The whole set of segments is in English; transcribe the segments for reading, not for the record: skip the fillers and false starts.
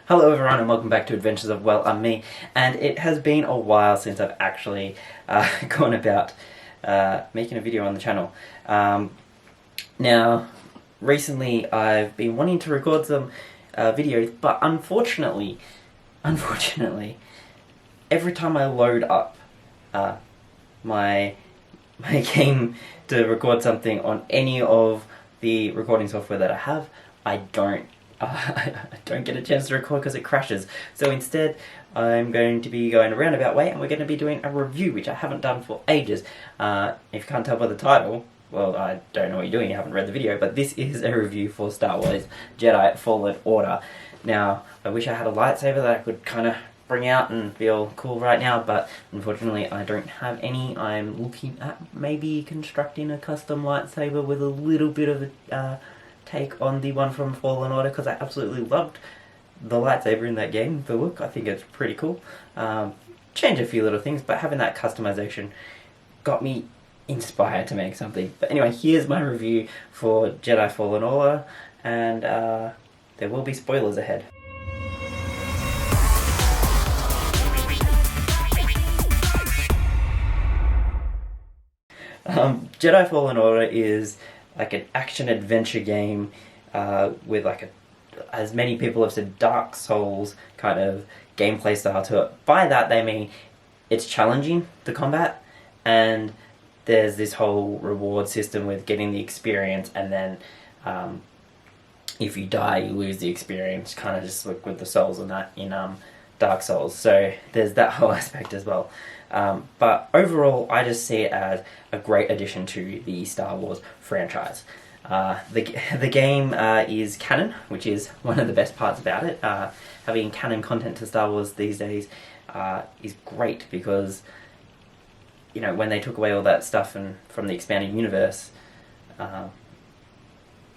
Hello everyone and welcome back to Adventures of Me, and it has been a while since I've actually gone about making a video on the channel. Now, recently I've been wanting to record some videos, but unfortunately, every time I load up my game to record something on any of the recording software that I have, I don't get a chance to record because it crashes. So instead, I'm going to be going a roundabout way, and we're going to be doing a review, which I haven't done for ages. If you can't tell by the title, well, I don't know what you're doing, you haven't read the video, but this is a review for Star Wars Jedi Fallen Order. Now, I wish I had a lightsaber that I could kind of bring out and feel cool right now, but unfortunately I don't have any. I'm looking at maybe constructing a custom lightsaber with a little bit of a take on the one from Fallen Order, because I absolutely loved the lightsaber in that game, the look. I think it's pretty cool. Change a few little things, but having that customization got me inspired to make something. But anyway, here's my review for Jedi Fallen Order, and there will be spoilers ahead. Jedi Fallen Order is like an action-adventure game with like as many people have said, Dark Souls kind of gameplay style to it. By that they mean it's challenging, the combat, and there's this whole reward system with getting the experience, and then if you die you lose the experience, kind of just like with the souls and that in Dark Souls. So there's that whole aspect as well. But overall, I just see it as a great addition to the Star Wars franchise. The game is canon, which is one of the best parts about it. Having canon content to Star Wars these days is great, because, you know, when they took away all that stuff from the expanded universe kind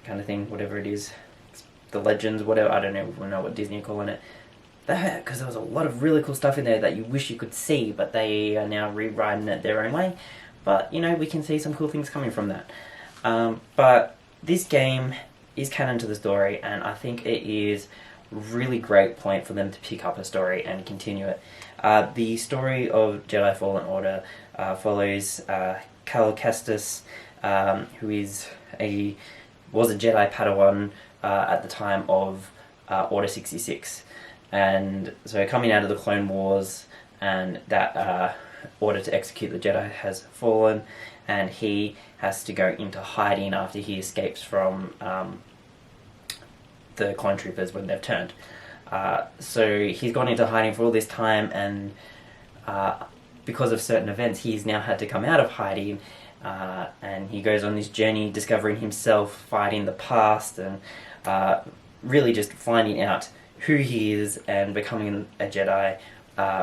of thing, whatever it is, the legends, whatever, I don't even know what Disney are calling it. Because there was a lot of really cool stuff in there that you wish you could see, but they are now rewriting it their own way. But, you know, we can see some cool things coming from that. But this game is canon to the story, and I think it is a really great point for them to pick up a story and continue it. The story of Jedi Fallen Order follows Cal Kestis, who was a Jedi Padawan at the time of Order 66. And so coming out of the Clone Wars, and that order to execute the Jedi has fallen, and he has to go into hiding after he escapes from the clone troopers when they've turned. So he's gone into hiding for all this time, and because of certain events he's now had to come out of hiding, and he goes on this journey discovering himself, fighting the past, and really just finding out who he is and becoming a Jedi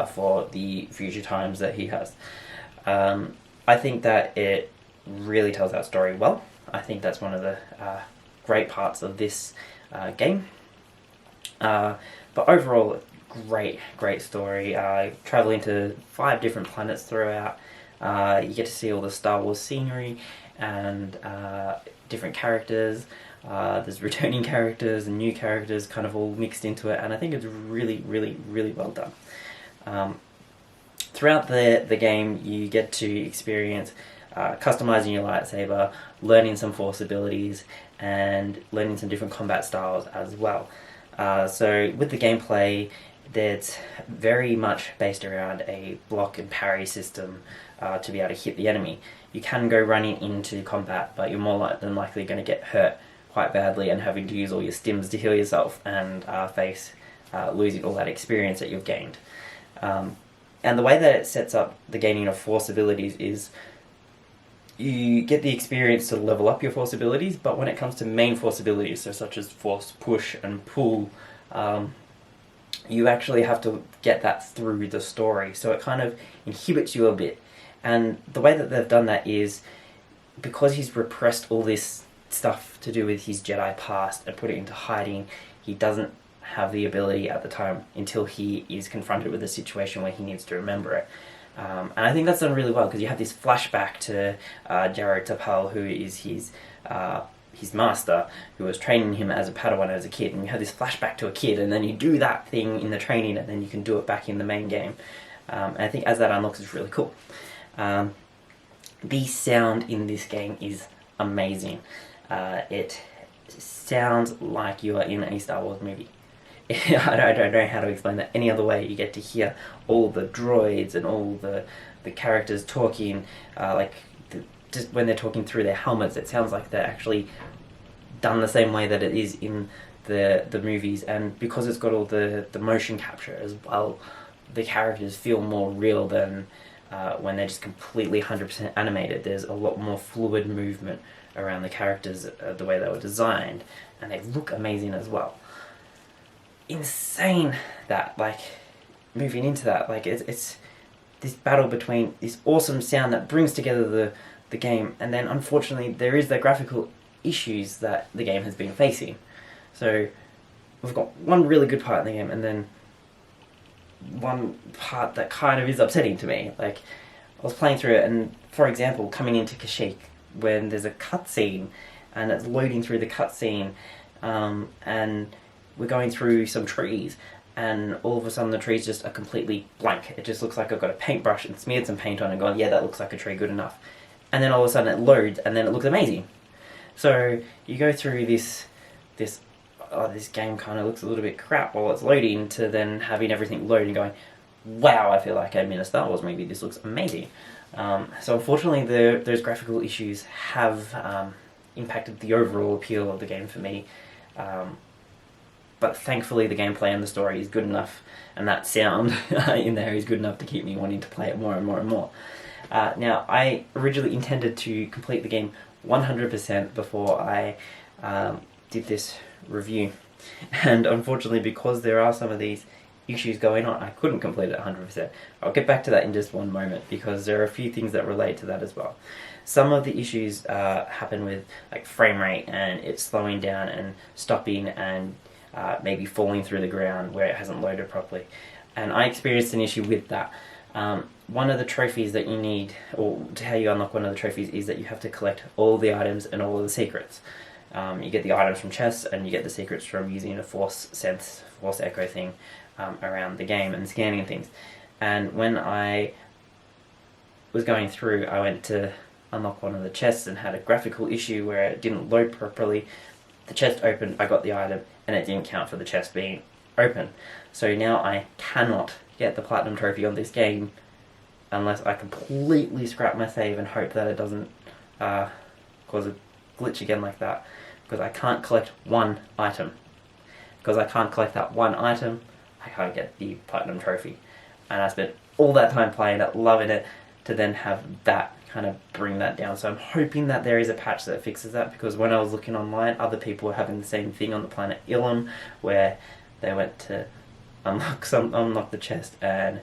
for the future times that he has. I think that it really tells that story well. I think that's one of the great parts of this game. But overall, great story. Traveling to 5 different planets throughout. You get to see all the Star Wars scenery and different characters. There's returning characters and new characters kind of all mixed into it, and I think it's really well done. Throughout the game you get to experience customizing your lightsaber, learning some Force abilities, and learning some different combat styles as well. So with the gameplay, that's very much based around a block and parry system to be able to hit the enemy. You can go running into combat, but you're more than likely going to get hurt quite badly and having to use all your stims to heal yourself, and face losing all that experience that you've gained. And the way that it sets up the gaining of Force abilities is you get the experience to level up your Force abilities, but when it comes to main Force abilities, so such as Force Push and Pull, you actually have to get that through the story, so it kind of inhibits you a bit. And the way that they've done that is, because he's repressed all this stuff to do with his Jedi past and put it into hiding, he doesn't have the ability at the time until he is confronted with a situation where he needs to remember it. And I think that's done really well, because you have this flashback to Jaro Tapal, who is his master, who was training him as a Padawan as a kid, and you have this flashback to a kid, and then you do that thing in the training, and then you can do it back in the main game. And I think as that unlocks, it's really cool. The sound in this game is amazing. It sounds like you are in a Star Wars movie. I don't know how to explain that any other way. You get to hear all the droids and all the characters talking, just when they're talking through their helmets, it sounds like they're actually done the same way that it is in the movies, and because it's got all the motion capture as well, the characters feel more real than when they're just completely 100% animated. There's a lot more fluid movement around the characters, the way they were designed, and they look amazing as well. Insane that, like, moving into that, like, it's this battle between this awesome sound that brings together the game, and then unfortunately there is the graphical issues that the game has been facing. So we've got one really good part in the game, and then one part that kind of is upsetting to me. Like, I was playing through it, and for example, coming into Kashyyyk, when there's a cutscene, and it's loading through the cutscene, and we're going through some trees, and all of a sudden the trees just are completely blank. It just looks like I've got a paintbrush and smeared some paint on it and gone, yeah, that looks like a tree, good enough. And then all of a sudden it loads, and then it looks amazing. So you go through this game kind of looks a little bit crap while it's loading, to then having everything load and going, wow, I feel like I'm in a Star Wars movie, this looks amazing. So unfortunately those graphical issues have impacted the overall appeal of the game for me. But thankfully the gameplay and the story is good enough, and that sound in there is good enough to keep me wanting to play it more and more and more. Now, I originally intended to complete the game 100% before I did this review, and unfortunately, because there are some of these issues going on, I couldn't complete it 100%. I'll get back to that in just one moment, because there are a few things that relate to that as well. Some of the issues happen with, like, frame rate, and it's slowing down and stopping, and maybe falling through the ground where it hasn't loaded properly. And I experienced an issue with that. One of the trophies that you need, or how you unlock one of the trophies, is that you have to collect all the items and all of the secrets. You get the items from chests, and you get the secrets from using a force echo thing around the game and scanning things. And when I was going through, I went to unlock one of the chests and had a graphical issue where it didn't load properly. The chest opened, I got the item, and it didn't count for the chest being open. So now I cannot get the platinum trophy on this game unless I completely scrap my save and hope that it doesn't cause a glitch again like that, because I can't collect one item. Because I can't collect that one item, I can't get the platinum trophy. And I spent all that time playing it, loving it, to then have that kind of bring that down. So I'm hoping that there is a patch that fixes that, because when I was looking online, other people were having the same thing on the planet Ilum, where they went to unlock the chest and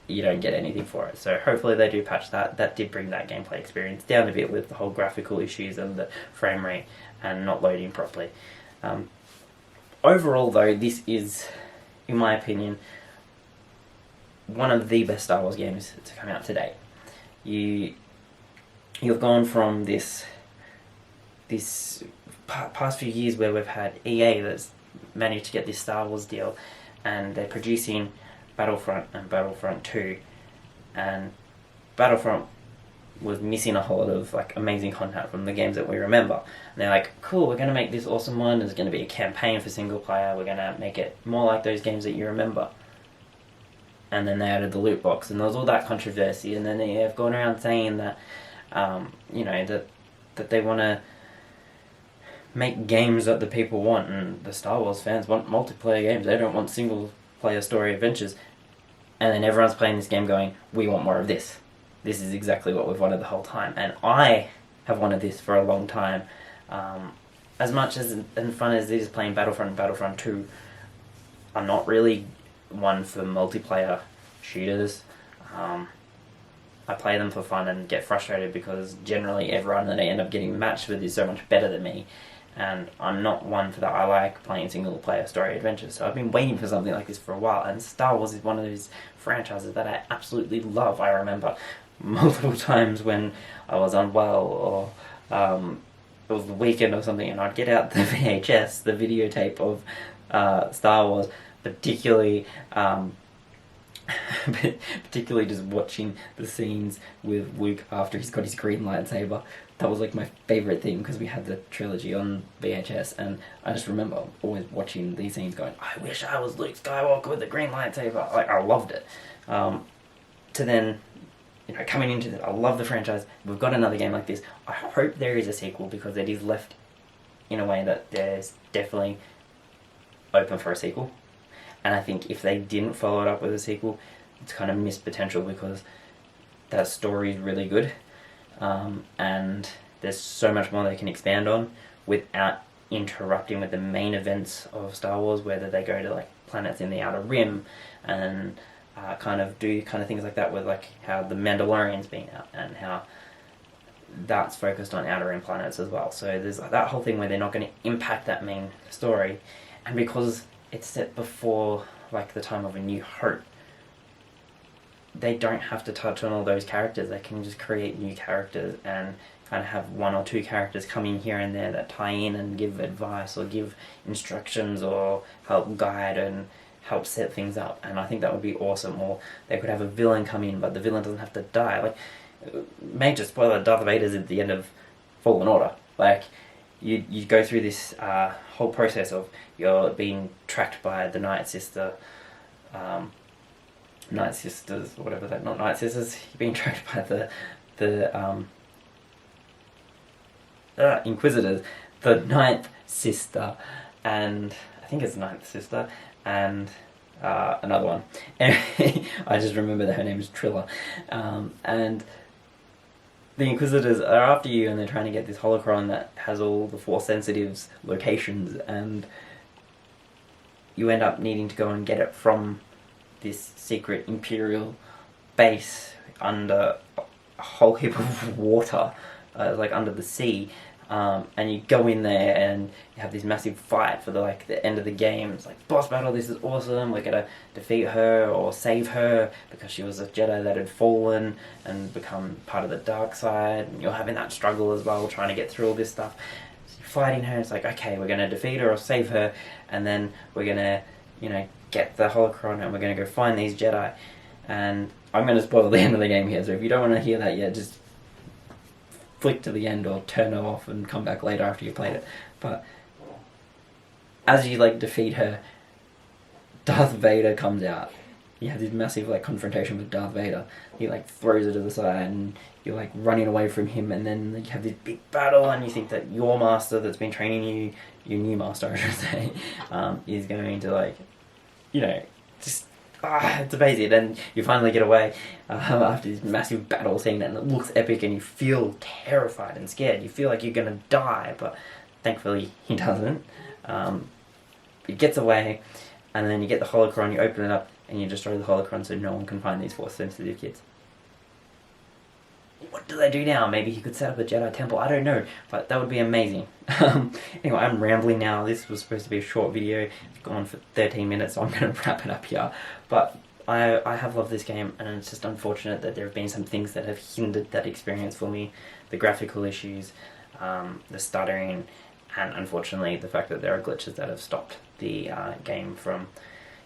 you don't get anything for it. So hopefully they do patch that. That did bring that gameplay experience down a bit with the whole graphical issues and the frame rate and not loading properly. Overall though, this is, in my opinion, one of the best Star Wars games to come out to date. You've gone from this past few years where we've had EA that's managed to get this Star Wars deal, and they're producing Battlefront and Battlefront 2, and Battlefront was missing a whole lot of, like, amazing content from the games that we remember. And they're like, cool, we're going to make this awesome one, there's going to be a campaign for single player, we're going to make it more like those games that you remember. And then they added the loot box, and there was all that controversy, and then they have gone around saying that, that they want to make games that the people want, and the Star Wars fans want multiplayer games, they don't want single player story adventures. And then everyone's playing this game going, we want more of this. This is exactly what we've wanted the whole time. And I have wanted this for a long time. As much as and fun as it is playing Battlefront and Battlefront 2, I'm not really one for multiplayer shooters. I play them for fun and get frustrated because generally everyone that I end up getting matched with is so much better than me, and I'm not one for that. I like playing single player story adventures, so I've been waiting for something like this for a while, and Star Wars is one of those franchises that I absolutely love. I remember multiple times when I was unwell or it was the weekend or something, and I'd get out the VHS, the videotape of Star Wars, particularly particularly just watching the scenes with Luke after he's got his green lightsaber. That was like my favourite thing, because we had the trilogy on VHS, and I just remember always watching these scenes going, I wish I was Luke Skywalker with the green lightsaber. Like, I loved it. To then, you know, coming into it, I love the franchise. We've got another game like this. I hope there is a sequel, because it is left in a way that there's definitely open for a sequel. And I think if they didn't follow it up with a sequel, it's kind of missed potential, because that story is really good. And there's so much more they can expand on without interrupting with the main events of Star Wars, whether they go to like planets in the Outer Rim and kind of do kind of things like that, with like how the Mandalorian's been out and how that's focused on Outer Rim planets as well. So there's like that whole thing where they're not going to impact that main story, and because it's set before like the time of A New Hope, they don't have to touch on all those characters. They can just create new characters and kind of have one or two characters come in here and there that tie in and give advice or give instructions or help guide and help set things up. And I think that would be awesome. Or they could have a villain come in, but the villain doesn't have to die. Like, major spoiler, Darth Vader's at the end of Fallen Order. Like, you go through this whole process of you're being tracked by the Night Sisters, whatever that, not Night Sisters, you're being tracked by the Inquisitors, the Ninth Sister, and I think it's Ninth Sister, and another one. Anyway, I just remember that her name is Trilla, and the Inquisitors are after you, and they're trying to get this holocron that has all the Force Sensitives' locations, and you end up needing to go and get it from this secret Imperial base under a whole heap of water, like under the sea, and you go in there and you have this massive fight for the end of the game. It's like, boss battle, this is awesome, we're gonna defeat her or save her, because she was a Jedi that had fallen and become part of the dark side, and you're having that struggle as well, trying to get through all this stuff. So you're fighting her, it's like, okay, we're gonna defeat her or save her, and then we're gonna, you know, get the holocron, and we're gonna go find these Jedi. And I'm gonna spoil the end of the game here, so if you don't want to hear that yet, just flick to the end or turn it off and come back later after you've played it. But as you like defeat her, Darth Vader comes out. You have this massive like confrontation with Darth Vader. He like throws her to the side, and you're like running away from him, and then you have this big battle, and you think that your master that's been training you, your new master I should say, is going to like, you know, just it's amazing. And you finally get away after this massive battle scene, and it looks epic, and you feel terrified and scared. You feel like you're gonna die, but thankfully he doesn't. He gets away, and then you get the holocron, you open it up, and you destroy the holocron so no one can find these Force sensitive kids. What do they do now? Maybe he could set up a Jedi temple, I don't know, but that would be amazing. Anyway, I'm rambling now. This was supposed to be a short video. It's gone for 13 minutes, so I'm going to wrap it up here. But I have loved this game, and it's just unfortunate that there have been some things that have hindered that experience for me. The graphical issues, the stuttering, and unfortunately the fact that there are glitches that have stopped the game from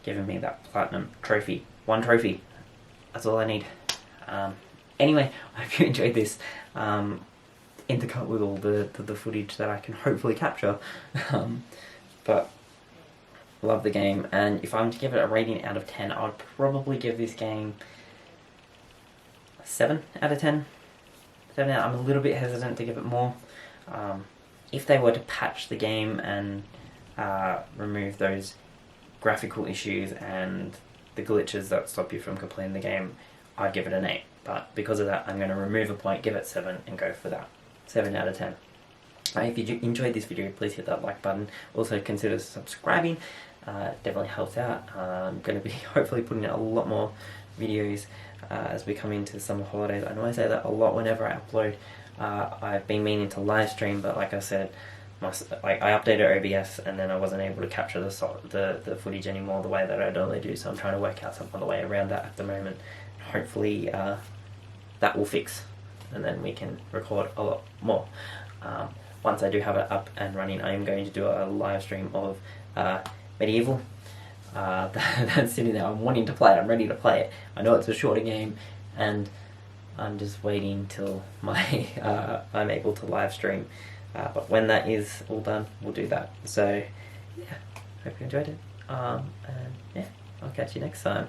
giving me that platinum trophy. One trophy, that's all I need. Anyway, I hope you enjoyed this intercut with all the footage that I can hopefully capture. But love the game, and if I'm to give it a rating out of 10, I would probably give this game a 7 out of 10. 7 out. I'm a little bit hesitant to give it more. If they were to patch the game and remove those graphical issues and the glitches that stop you from completing the game, I'd give it an 8. But because of that, I'm going to remove a point, give it 7, and go for that. 7 out of 10. If you enjoyed this video, please hit that like button. Also consider subscribing. Definitely helps out. I'm going to be hopefully putting out a lot more videos as we come into the summer holidays. I know I say that a lot whenever I upload. I've been meaning to live stream, but like I said, I updated OBS and then I wasn't able to capture the footage anymore the way that I normally do, so I'm trying to work out some other way around that at the moment. Hopefully that will fix, and then we can record a lot more. once I do have it up and running, I am going to do a live stream of Medieval. That's sitting there. I'm wanting to play it. I'm ready to play it. I know it's a shorter game, and I'm just waiting till I'm able to live stream. But when that is all done, we'll do that. So yeah, hope you enjoyed it. And yeah, I'll catch you next time.